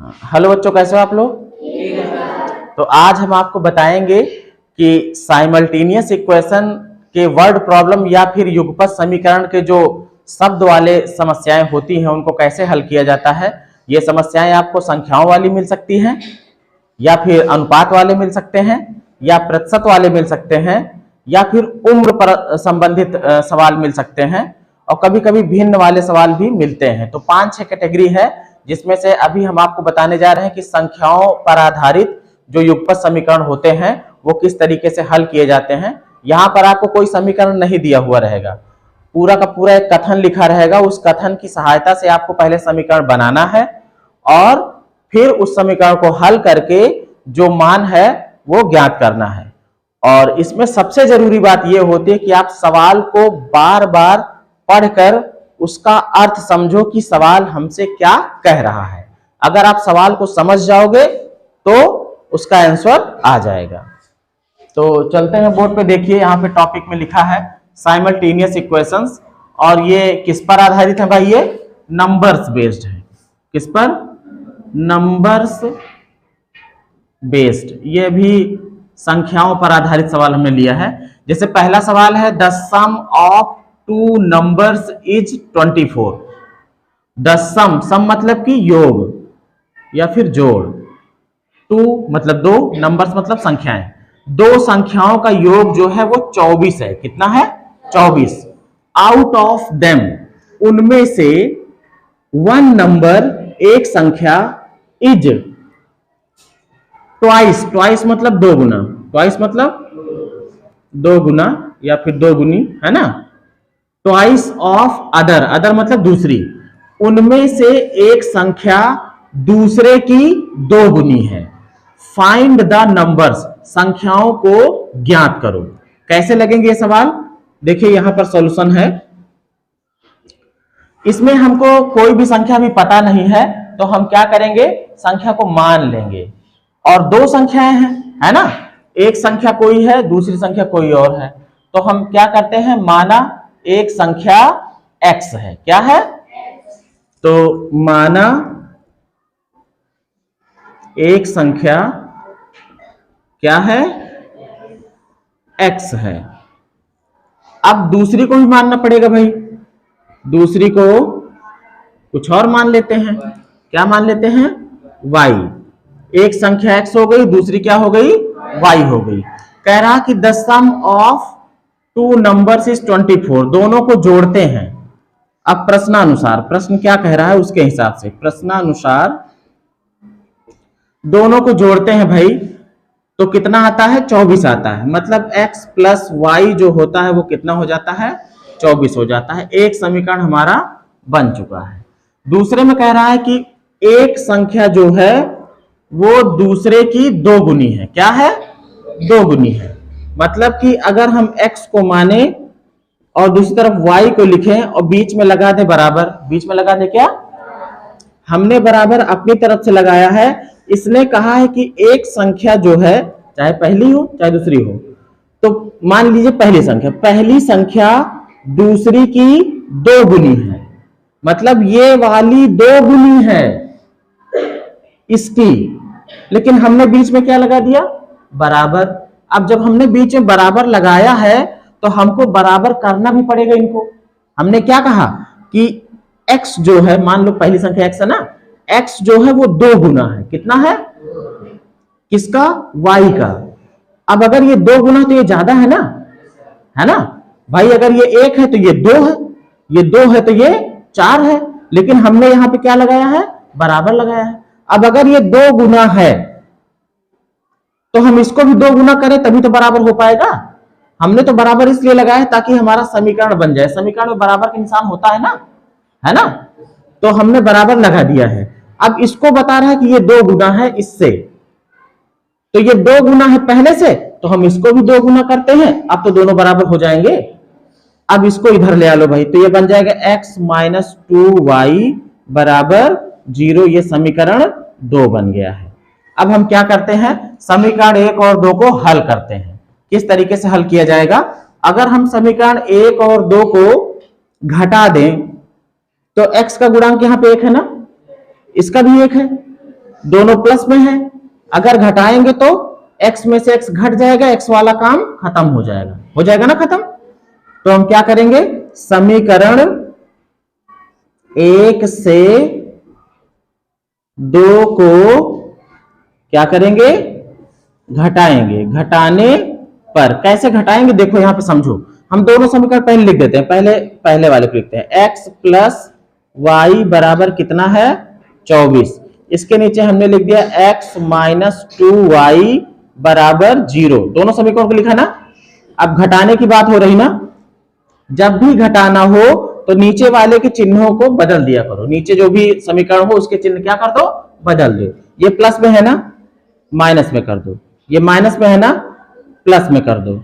Hello बच्चों, कैसे हो आप लोग? तो आज हम आपको बताएंगे कि साइमल्टेनियस इक्वेशन के वर्ड प्रॉब्लम या फिर युगपत समीकरण के जो शब्द वाले समस्याएं होती हैं उनको कैसे हल किया जाता है। ये समस्याएं आपको संख्याओं वाली मिल सकती हैं या फिर अनुपात वाले मिल सकते हैं या प्रतिशत वाले मिल सकते हैं या फिर उम्र पर संबंधित सवाल मिल सकते हैं और कभी कभी भिन्न वाले सवाल भी मिलते हैं। तो 5-6 कैटेगरी है जिसमें से अभी हम आपको बताने जा रहे हैं कि संख्याओं पर आधारित जो युगपत समीकरण होते हैं वो किस तरीके से हल किए जाते हैं। यहाँ पर आपको कोई समीकरण नहीं दिया हुआ रहेगा, पूरा का पूरा एक कथन लिखा रहेगा। उस कथन की सहायता से आपको पहले समीकरण बनाना है और फिर उस समीकरण को हल करके जो मान है वो ज्ञात करना है। और इसमें सबसे जरूरी बात यह होती है कि आप सवाल को बार बार पढ़कर उसका अर्थ समझो कि सवाल हमसे क्या कह रहा है। अगर आप सवाल को समझ जाओगे तो उसका आंसर आ जाएगा। तो चलते हैं बोर्ड पे, देखिए यहाँ पे टॉपिक में लिखा है साइमल्टेनियस इक्वेशंस और ये किस पर आधारित है भाई? ये नंबर्स बेस्ड है। किस पर? Numbers based. ये भी संख्याओं पर आधारित सवाल हमने लिया है। जैसे पहला सवाल है the sum of two numbers is 24। The sum मतलब कि योग या फिर जोड़, टू मतलब दो, नंबर्स मतलब संख्याएं। दो संख्याओं का योग जो है वो 24 है। कितना है? 24। आउट ऑफ देम, उनमें से वन नंबर, एक संख्या, इज ट्वाइस, ट्वाइस मतलब दो गुना, ट्वाइस मतलब दो गुना या फिर दो गुनी, है ना। ट्वाइस ऑफ अदर, अदर मतलब दूसरी, उनमें से एक संख्या दूसरे की दो गुनी है। फाइंड द नंबर्स, संख्याओं को ज्ञात करो। कैसे लगेंगे ये सवाल? देखिए यहां पर सॉल्यूशन है। इसमें हमको कोई भी संख्या भी पता नहीं है तो हम क्या करेंगे, संख्या को मान लेंगे। और दो संख्याएं हैं, है ना, एक संख्या कोई है, दूसरी संख्या कोई और है, तो हम क्या करते हैं, माना एक संख्या x है। क्या है? तो माना एक संख्या क्या है? x है। अब दूसरी को भी मानना पड़ेगा भाई, दूसरी को कुछ और मान लेते हैं। क्या मान लेते हैं? y। एक संख्या x हो गई, दूसरी क्या हो गई? y हो गई। कह रहा कि the sum of two numbers is 24, दोनों को जोड़ते हैं। अब प्रश्नानुसार, प्रश्न क्या कह रहा है उसके हिसाब से, प्रश्नानुसार दोनों को जोड़ते हैं भाई, तो कितना आता है? 24 आता है। मतलब x प्लस वाई जो होता है वो कितना हो जाता है? 24 हो जाता है। एक समीकरण हमारा बन चुका है। दूसरे में कह रहा है कि एक संख्या जो है वो दूसरे की दो गुनी है। क्या है? दो गुनी है। मतलब कि अगर हम x को माने और दूसरी तरफ y को लिखें और बीच में लगा दे बराबर, बीच में लगा दे क्या? हमने बराबर अपनी तरफ से लगाया है। इसने कहा है कि एक संख्या जो है, चाहे पहली हो चाहे दूसरी हो, तो मान लीजिए पहली संख्या, पहली संख्या दूसरी की दो गुनी है। मतलब ये वाली दो गुनी है इसकी, लेकिन हमने बीच में क्या लगा दिया? बराबर। अब जब हमने बीच में बराबर लगाया है तो हमको बराबर करना भी पड़ेगा इनको। हमने क्या कहा कि x जो है, मान लो पहली संख्या x है ना, x जो है वो दो गुना है। कितना है? किसका? y का। अब अगर ये दो गुना तो ये ज्यादा है ना भाई। अगर ये एक है तो ये दो है, ये दो है तो ये चार है, लेकिन हमने यहां पे क्या लगाया है? बराबर लगाया है। अब अगर ये दो गुना है तो हम इसको भी दो गुना करें तभी तो बराबर हो पाएगा। हमने तो बराबर इसलिए लगाया है ताकि हमारा समीकरण बन जाए। समीकरण में बराबर का निशान होता है ना, तो हमने बराबर लगा दिया है। अब इसको बता रहा है कि ये दो गुना है इससे, तो ये दो गुना है पहले से, तो हम इसको भी दो गुना करते हैं। अब तो दोनों बराबर हो जाएंगे। अब इसको इधर ले आ लो भाई, तो ये बन जाएगा x माइनस 2y बराबर 0। ये समीकरण 2 बन गया है। अब हम क्या करते हैं, समीकरण 1 और 2 को हल करते हैं। किस तरीके से हल किया जाएगा? अगर हम समीकरण 1 और 2 को घटा दें तो x का गुणांक यहां पे 1 है ना, इसका भी 1 है, दोनों प्लस में है, अगर घटाएंगे तो x में से x घट जाएगा, x वाला काम खत्म हो जाएगा ना खत्म। तो हम क्या करेंगे, समीकरण 1 से 2 को क्या करेंगे, घटाएंगे। घटाने पर कैसे घटाएंगे, देखो यहां पे समझो, हम दोनों समीकरण पहले लिख देते हैं, पहले वाले को लिखते हैं, x प्लस वाई बराबर कितना है 24। इसके नीचे हमने लिख दिया x माइनस 2y बराबर 0। दोनों समीकरण को लिखा ना। अब घटाने की बात हो रही ना, जब भी घटाना हो तो नीचे वाले के चिन्हों को बदल दिया करो, नीचे जो भी समीकरण हो उसके चिन्ह क्या कर दो, बदल दो। ये प्लस में है ना, माइनस में कर दो, ये माइनस में है ना, प्लस में कर दो।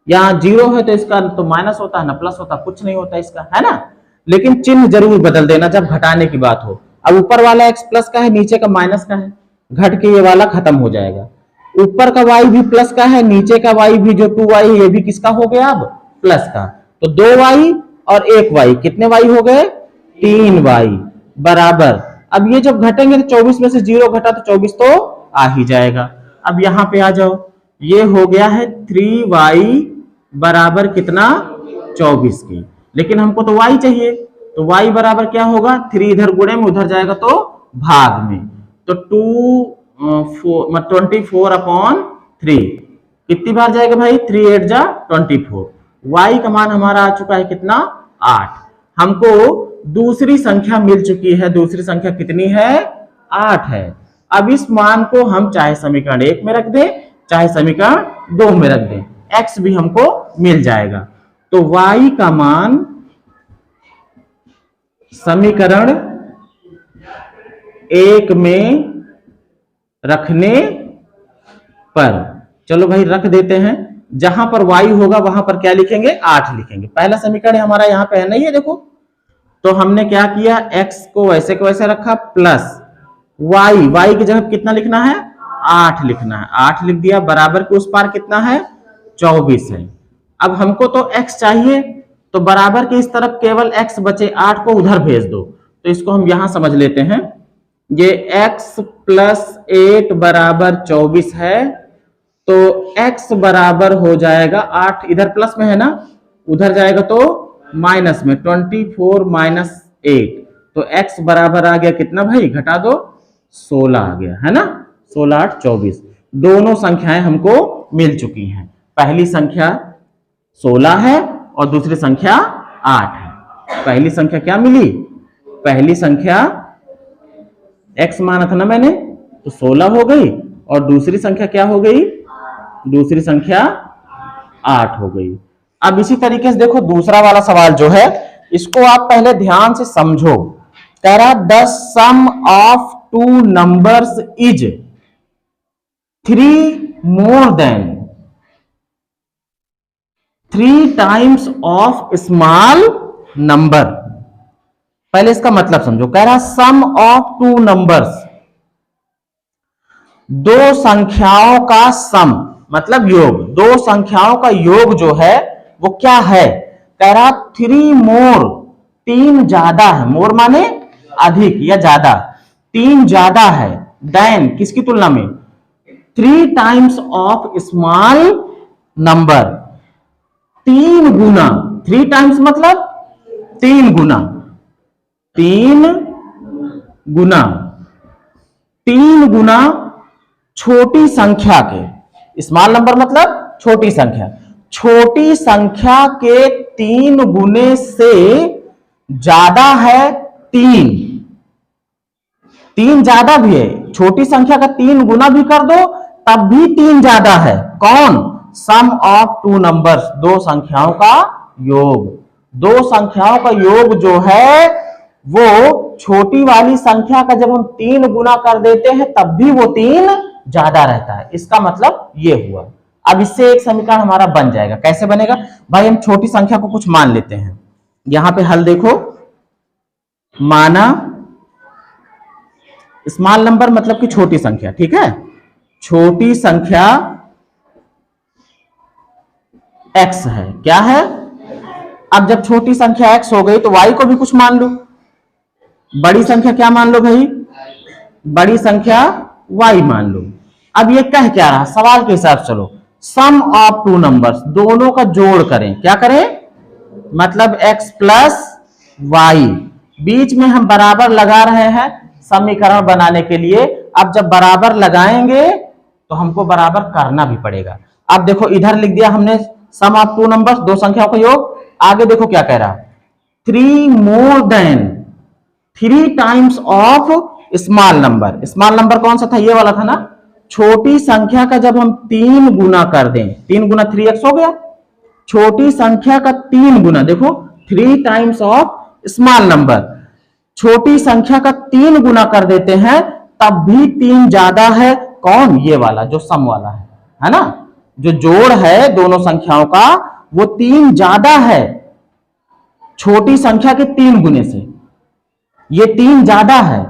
यहाँ 0 है तो इसका तो माइनस होता है ना, प्लस होता, कुछ नहीं होता इसका, है ना। लेकिन चिन्ह जरूर बदल देना जब घटाने की बात हो। अब ऊपर वाला x प्लस का है, नीचे का माइनस का है, घट के ये वाला खत्म हो जाएगा। ऊपर का y भी प्लस का है, नीचे का y भी जो 2y है ये भी किसका हो गया, अब प्लस का। तो 2y और 1y, कितने y हो गए, 3y बराबर। अब ये जब घटेंगे तो 24 में से 0 घटा तो 24 तो आ ही जाएगा। अब यहां पे आ जाओ, ये हो गया है 3y बराबर कितना, 24 की। लेकिन हमको तो y चाहिए, तो y बराबर क्या होगा, 3 इधर गुणे में उधर जाएगा तो भाग में, तो 24/3 कितनी बार जाएगा भाई, 3 8 जा 24। y का मान हमारा आ चुका है कितना, 8। हमको दूसरी संख्या मिल चुकी है, दूसरी संख्या कितनी है, 8 है। अब इस मान को हम चाहे समीकरण 1 में रख दें चाहे समीकरण 2 में रख दें, x भी हमको मिल जाएगा। तो y का मान समीकरण 1 में रखने पर, चलो भाई रख देते हैं, जहां पर y होगा वहां पर क्या लिखेंगे, 8 लिखेंगे। पहला समीकरण हमारा यहां पे है नहीं है, देखो। तो हमने क्या किया, x को वैसे को वैसे रखा, प्लस y की जगह कितना लिखना है, 8 लिखना है, 8 लिख दिया, बराबर के उस पार कितना है, 24 है। अब हमको तो x चाहिए, तो बराबर के इस तरफ केवल x बचे, 8 को उधर भेज दो। तो इसको हम यहां समझ लेते हैं, ये x प्लस 8 बराबर 24 है, तो x बराबर हो जाएगा 8, इधर प्लस में है ना, उधर जाएगा तो माइनस में, 24 माइनस 8, तो x बराबर आ गया कितना भाई, घटा दो, 16 आ गया, है ना, 16 8 24। दोनों संख्याएं हमको मिल चुकी हैं, पहली संख्या 16 है और दूसरी संख्या 8 है। पहली संख्या क्या मिली, पहली संख्या x माना था ना मैंने, तो 16 हो गई, और दूसरी संख्या क्या हो गई, दूसरी संख्या 8 हो गई। अब इसी तरीके से देखो दूसरा वाला सवाल जो है, इसको आप पहले ध्यान से समझो। कह रहा the sum of 2 numbers is 3 more than 3 times of small number. पहले इसका मतलब समझो, कह रहा सम ऑफ 2 नंबर्स, दो संख्याओं का सम मतलब योग, दो संख्याओं का योग जो है वो क्या है, कह रहा 3 मोर, 3 ज्यादा है, मोर माने अधिक या ज्यादा, 3 ज्यादा है, देन किसकी तुलना में, 3 times of small number, 3 Guna, 3 times मतलब 3 गुना, 3 गुना, 3 गुना छोटी संख्या के, स्मॉल नंबर मतलब छोटी संख्या, छोटी संख्या के 3 गुने से ज्यादा है 3, 3 ज्यादा भी है, छोटी संख्या का 3 गुना भी कर दो तब भी 3 ज्यादा है। कौन, सम ऑफ 2 नंबर्स, दो संख्याओं का योग। दो संख्याओं का योग जो है वो छोटी वाली संख्या का जब हम 3 गुना कर देते हैं तब भी वो 3 ज्यादा रहता है, इसका मतलब ये हुआ। अब इससे एक समीकरण हमारा बन जाएगा, कैसे बनेगा भाई, हम छोटी संख्या को कुछ मान लेते हैं, यहां पे हल देखो, माना स्मॉल नंबर मतलब कि छोटी संख्या, ठीक है, छोटी संख्या x है, क्या है, अब जब छोटी संख्या x हो गई तो y को भी कुछ मान लो, बड़ी संख्या क्या मान लो भाई, बड़ी संख्या y मान लो। अब ये कह क्या रहा, सवाल के हिसाब से चलो, सम ऑफ टू नंबर्स, दोनों का जोड़ करें। क्या करें, मतलब x प्लस वाई, बीच में हम बराबर लगा रहे हैं समीकरण बनाने के लिए। अब जब बराबर लगाएंगे तो हमको बराबर करना भी पड़ेगा। अब देखो इधर लिख दिया हमने सम ऑफ टू नंबर्स, दो संख्याओं का योग। आगे देखो क्या कह रहा, 3 more than 3 times of small number. Small number कौन सा था, ये वाला था ना। छोटी संख्या का जब हम 3 गुना कर दें, 3 गुना 3x हो गया, छोटी संख्या का 3 गुना, देखो 3 टाइम्स ऑफ स्मॉल नंबर, छोटी संख्या का 3 गुना कर देते हैं तब भी 3 ज्यादा है। कौन, ये वाला जो सम वाला है ना, जो जोड़ है दोनों संख्याओं का वो 3 ज्यादा है छोटी संख्या के 3 गुने से। ये 3 ज्यादा है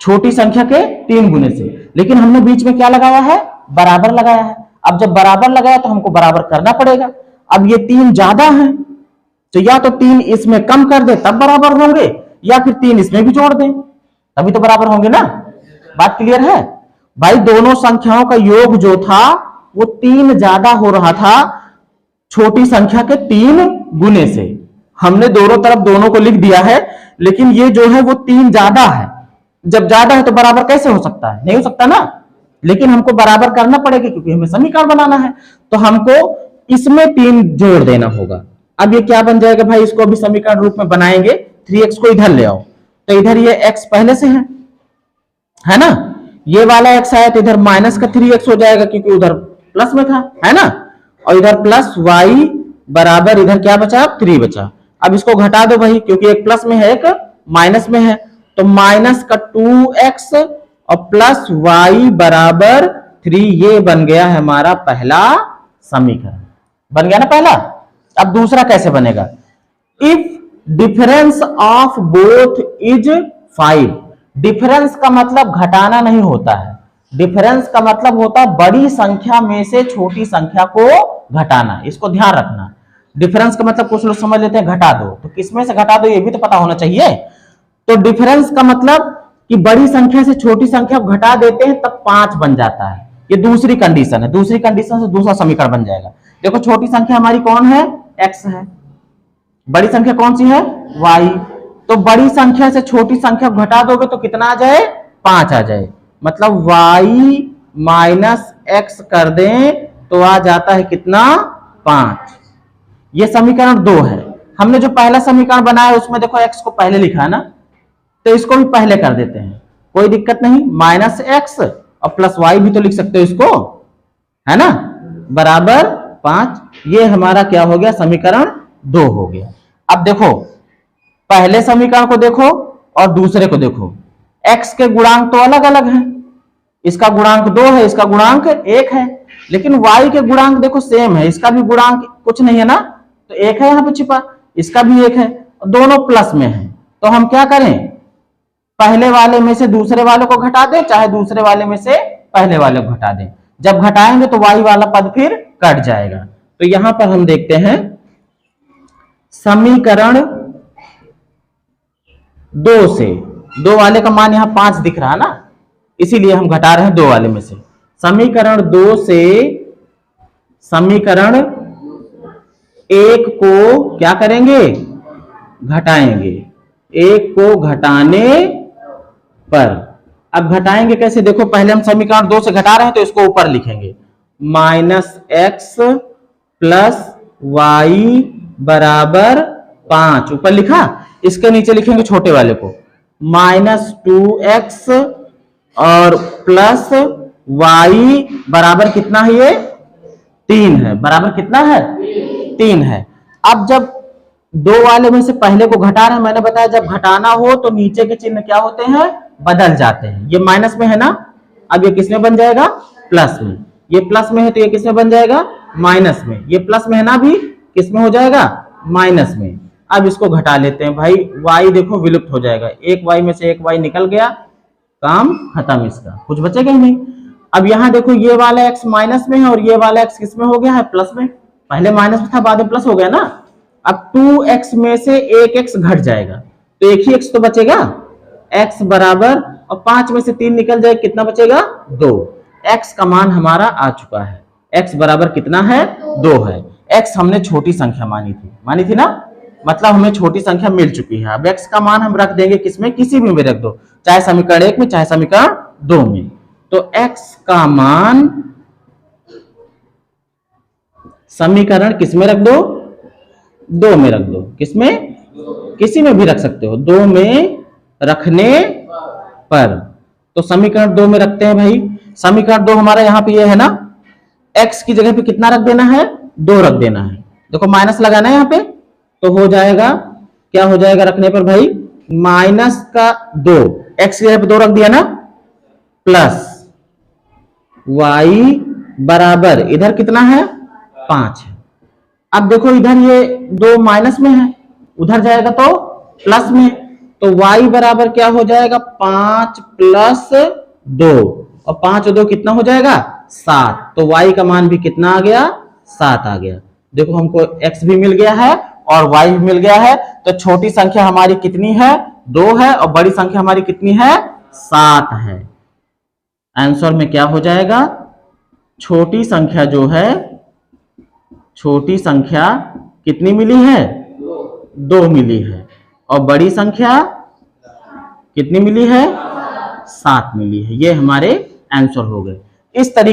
छोटी संख्या के 3 गुने से, लेकिन हमने बीच में क्या लगाया है, बराबर लगाया है। अब जब बराबर लगाया तो हमको बराबर करना पड़ेगा। अब ये 3 ज्यादा है तो या तो 3 इसमें कम कर दे तब बराबर होंगे, या फिर 3 इसमें भी जोड़ दें तभी तो बराबर होंगे ना। बात क्लियर है भाई। दोनों संख्याओं का योग जो था वो 3 ज्यादा हो रहा था छोटी संख्या के 3 गुने से। हमने दोनों तरफ दोनों को लिख दिया है, लेकिन ये जो है वो 3 ज्यादा है। जब ज्यादा है तो बराबर कैसे हो सकता है, नहीं हो सकता ना। लेकिन हमको बराबर करना पड़ेगा क्योंकि हमें समीकरण बनाना है, तो हमको इसमें 3 जोड़ देना होगा। अब ये क्या बन जाएगा भाई, इसको अभी समीकरण रूप में बनाएंगे। 3x को इधर ले आओ, तो इधर ये x पहले से है ना, ये वाला x आया तो इधर माइनस का 3x हो जाएगा क्योंकि उधर प्लस में था, है ना। और इधर प्लस y बराबर इधर क्या बचा, 3 बचा। अब इसको घटा दो भाई, क्योंकि एक प्लस में है एक माइनस में है, तो माइनस का 2x और प्लस y बराबर 3, ये बन गया है हमारा पहला समीकरण। बन गया ना पहला। अब दूसरा कैसे बनेगा, if difference of both is 5। Difference का मतलब घटाना नहीं होता है, डिफरेंस का मतलब होता है बड़ी संख्या में से छोटी संख्या को घटाना। इसको ध्यान रखना। डिफरेंस का मतलब कुछ लोग समझ लेते हैं घटा दो, तो किसमें से घटा दो ये भी तो पता होना चाहिए। तो डिफरेंस का मतलब कि बड़ी संख्या से छोटी संख्या को घटा देते हैं तब 5 बन जाता है। ये दूसरी कंडीशन है, दूसरी कंडीशन से दूसरा समीकरण बन जाएगा। देखो छोटी संख्या हमारी कौन है, x है, बड़ी संख्या कौन सी है, y। तो बड़ी संख्या से छोटी संख्या को घटा दोगे तो कितना आ जाए, 5 आ जाए। मतलब y माइनस x कर दें तो आ जाता है कितना, 5। ये समीकरण 2 है। हमने जो पहला समीकरण बनाया उसमें देखो x को पहले लिखा है ना, तो इसको भी पहले कर देते हैं, कोई दिक्कत नहीं। माइनस x और प्लस y भी तो लिख सकते हो इसको, है ना, बराबर 5। ये हमारा क्या हो गया, समीकरण 2 हो गया। अब देखो पहले समीकरण को देखो और दूसरे को देखो, x के गुणांक तो अलग अलग हैं। इसका गुणांक 2 है, इसका गुणांक 1 है, लेकिन y के गुणांक देखो सेम है। इसका भी गुणांक कुछ नहीं है ना, तो 1 है यहाँ पे छिपा, इसका भी 1 है, दोनों प्लस में है। तो हम क्या करें, पहले वाले में से दूसरे वाले को घटा दें, चाहे दूसरे वाले में से पहले वाले को घटा दें। जब घटाएंगे तो y वाला पद फिर कट जाएगा। तो यहां पर हम देखते हैं समीकरण 2 से, 2 वाले का मान यहां 5 दिख रहा है ना, इसीलिए हम घटा रहे हैं 2 वाले में से। समीकरण 2 से समीकरण 1 को क्या करेंगे, घटाएंगे। 1 को घटाने पर, अब घटाएंगे कैसे, देखो पहले हम समीकरण 2 से घटा रहे हैं तो इसको ऊपर लिखेंगे, माइनस x प्लस y बराबर 5, ऊपर लिखा। इसके नीचे लिखेंगे छोटे वाले को, माइनस 2x और प्लस y बराबर कितना है, ये 3 है। बराबर कितना है, 3 है। अब जब 2 वाले में से पहले को घटा रहे हैं, मैंने बताया जब घटाना हो तो नीचे के चिन्ह क्या होते हैं, बदल जाते हैं। ये माइनस में है ना, अब ये किसमें बन जाएगा, प्लस में। ये प्लस में है तो ये किसमें बन जाएगा, माइनस में। ये प्लस में है ना, भी किसमें हो जाएगा, माइनस में। अब इसको घटा लेते हैं भाई, y देखो विलुप्त हो जाएगा, एक y में से एक y निकल गया, काम खत्म, इसका कुछ बचेगा ही नहीं। अब यहाँ देखो ये वाला x माइनस में है और ये वाला x किसमें हो गया है, प्लस में। पहले माइनस में था, बाद में प्लस हो गया ना। अब 2x में से एक x घट जाएगा तो एक ही x तो बचेगा, x बराबर और 5 में से 3 निकल जाए, कितना बचेगा? 2। x का मान हमारा आ चुका है। x बराबर कितना है? 2 है। x हमने छोटी संख्या मानी थी ना, मतलब हमें छोटी संख्या मिल चुकी है। अब x का मान हम रख देंगे किसमें? किसी भी में रख दो, चाहे समीकरण 1 में चाहे समीकरण 2 में। तो x का मान समीकरण किसमें रख दो? 2 में रख दो। किसमें? किसी में भी रख सकते हो, 2 में रखने पर। तो समीकरण 2 में रखते हैं भाई। समीकरण 2 हमारा यहाँ पे ये है ना, x की जगह पे कितना रख देना है? 2 रख देना है। देखो माइनस लगाना है यहाँ पे, तो हो जाएगा, क्या हो जाएगा रखने पर भाई? माइनस का 2, x की जगह पे 2 रख दिया ना, प्लस y बराबर इधर कितना है? 5 है। अब देखो इधर ये 2 माइनस में है, उधर जाएगा तो प्लस में, तो y बराबर क्या हो जाएगा? 5 प्लस 2, और 5 और 2 कितना हो जाएगा? 7। तो y का मान भी कितना आ गया? 7 आ गया। देखो हमको x भी मिल गया है और y भी मिल गया है। तो छोटी संख्या हमारी कितनी है? 2 है, और बड़ी संख्या हमारी कितनी है? 7 है। आंसर में क्या हो जाएगा? छोटी संख्या जो है, छोटी संख्या कितनी मिली है? 2 मिली है, और बड़ी संख्या कितनी मिली है? 7 मिली है। ये हमारे आंसर हो गए। इस तरीके